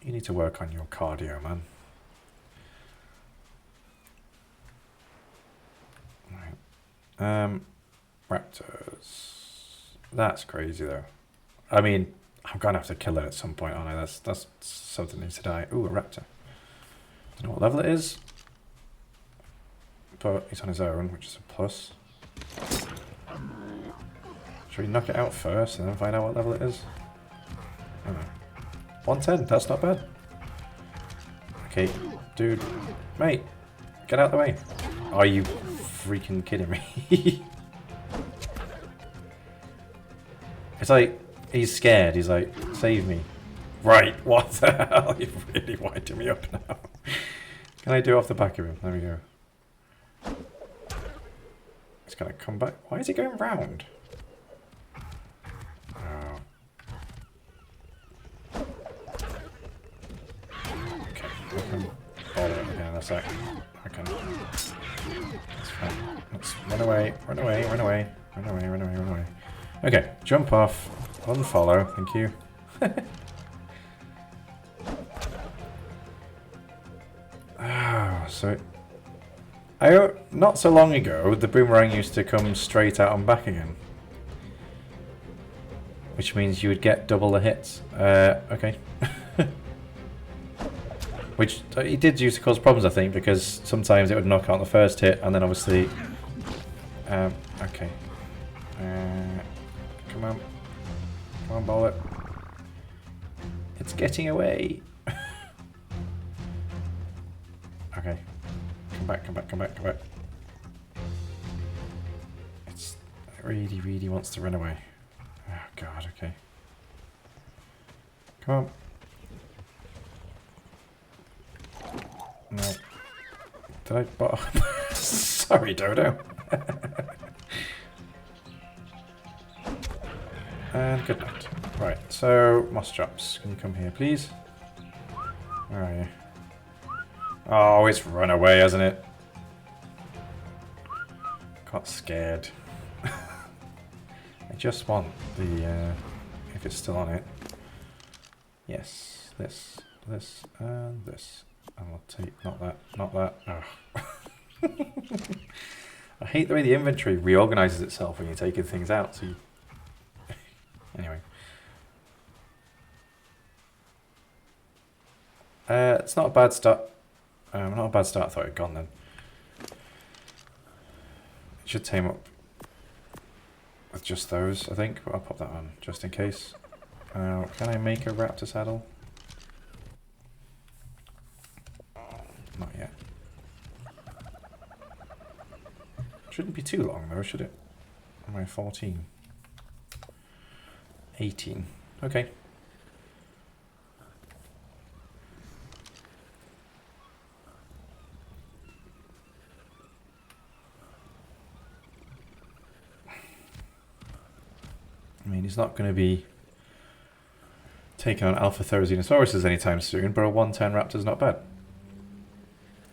You need to work on your cardio, man. Right. Raptors. That's crazy, though. I mean, I'm gonna have to kill it at some point, aren't I? That's something that needs to die. Ooh, a raptor. Don't know what level it is, but he's on his own, which is a plus. Should we knock it out first and then find out what level it is? I don't know. 110. That's not bad. Okay, dude, mate, get out of the way. Are you freaking kidding me? It's like, He's scared. He's like, save me. Right, what the hell? You're really winding me up now. Can I do off the back of him? There we go. He's gonna come back. Why is he going round? Oh. Okay, I can ball it again in a sec. I can. It's fine. Let's run away, run away, run away, run away, run away, run away. Okay, jump off, unfollow, thank you. So, not so long ago, the boomerang used to come straight out and back again. Which means you would get double the hits. Okay. Which it did used to cause problems, I think, because sometimes it would knock out the first hit, and then obviously... okay. Come on. Come on, ball it. It's getting away. Okay. Come back, come back, come back, come back. It really, really wants to run away. Oh, God, okay. Come on. No. Did I bot? Sorry, Dodo. And good night. Right, so, moss drops. Can you come here, please? Where are you? Oh, it's run away, hasn't it? Got scared. I just want the, if it's still on it. Yes, this, and this. And we'll take, not that, not that. Oh. I hate the way the inventory reorganizes itself when you're taking things out, so you... Anyway. It's not a bad start. Not a bad start, I thought it had gone then. It should tame up with just those, I think. But I'll pop that on, just in case. Can I make a raptor saddle? Not yet. Shouldn't be too long though, should it? Am I 14? 18. Okay. I mean, he's not going to be taking on Alpha Therizinosaurus anytime soon, but a 110 raptor's not bad.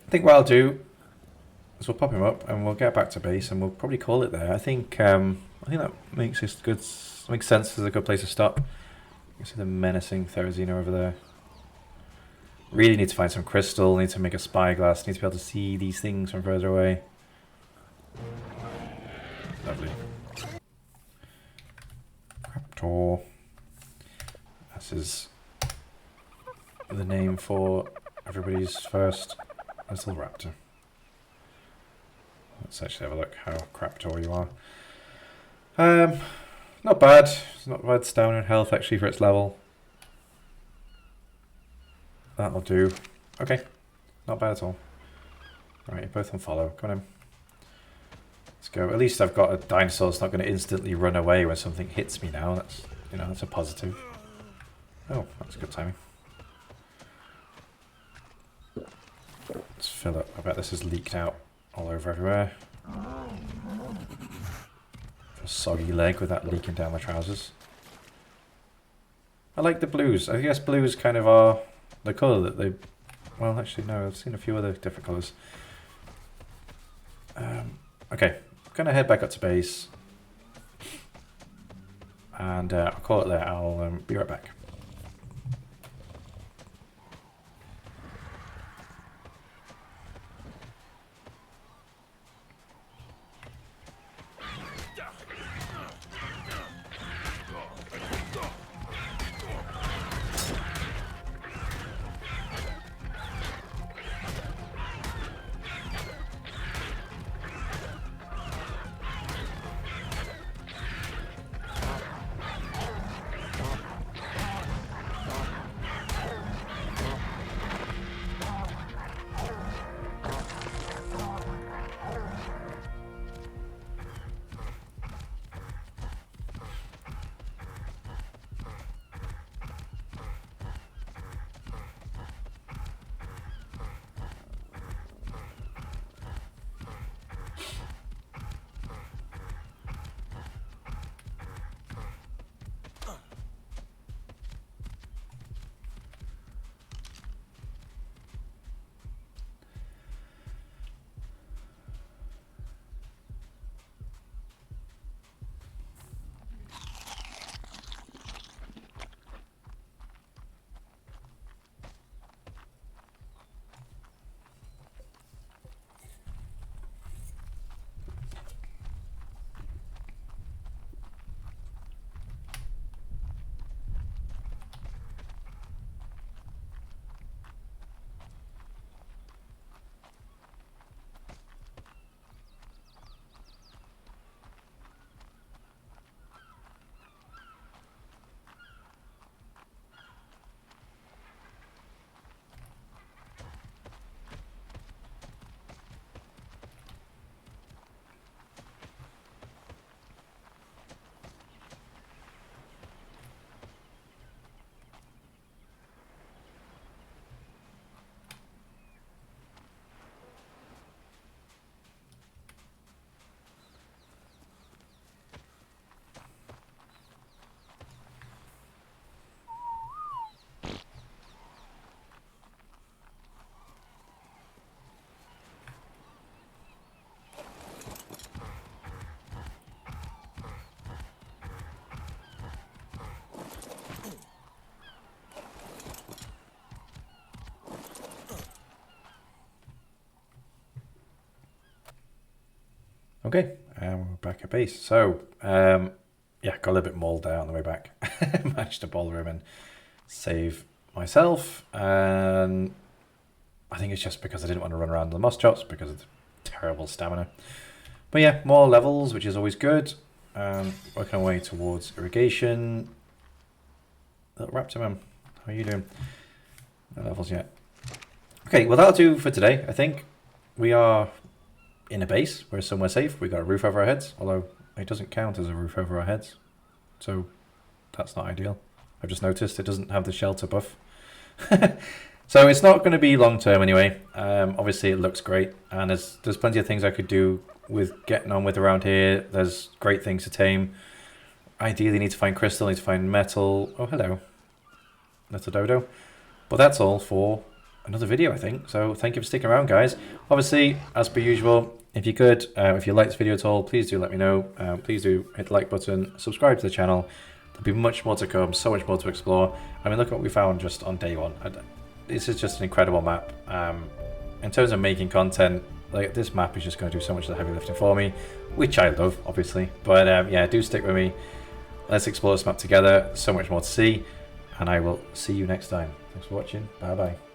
I think what I'll do is we'll pop him up and we'll get back to base and we'll probably call it there. I think that makes this good. Makes sense as a good place to stop. You see the menacing Therizino over there. Really need to find some crystal. Need to make a spyglass. Need to be able to see these things from further away. Lovely. Raptor. This is the name for everybody's first little raptor. Let's actually have a look how craptor you are. Not bad. It's not bad stamina and health actually for its level. That'll do. Okay. Not bad at all. Alright, you're both on follow. Come on in. Let's go. At least I've got a dinosaur that's not going to instantly run away when something hits me now. That's, you know, that's a positive. Oh, that's good timing. Let's fill up. I bet this has leaked out all over everywhere. A soggy leg with that leaking down my trousers. I like the blues. I guess blues kind of are the colour that they... Well, actually, no. I've seen a few other different colours. Okay. I'm going to head back up to base. And I'll call it there. I'll be right back. Okay, we're back at base. So, yeah, got a little bit mauled out on the way back. Managed to ball room and save myself. And I think it's just because I didn't want to run around the moss chops because of the terrible stamina. But yeah, more levels, which is always good. Working our way towards irrigation. Little Raptor Man, how are you doing? No levels yet. Okay, well that'll do for today, I think. We are in a base. We're somewhere safe. We got a roof over our heads, although it doesn't count as a roof over our heads. So that's not ideal. I've just noticed it doesn't have the shelter buff. So it's not going to be long term anyway. Obviously it looks great, and there's plenty of things I could do with getting on with around here. There's great things to tame. Ideally need to find crystal, need to find metal. Oh, hello, little dodo. But that's all for another video, I think. So thank you for sticking around, guys. Obviously, as per usual, if you could, if you liked this video at all, please do let me know. Please do hit the like button, subscribe to the channel. There'll be much more to come, so much more to explore. I mean, look at what we found just on day one. This is just an incredible map. In terms of making content, like this map is just going to do so much of the heavy lifting for me, which I love, obviously. But yeah, do stick with me. Let's explore this map together. So much more to see, and I will see you next time. Thanks for watching. Bye bye.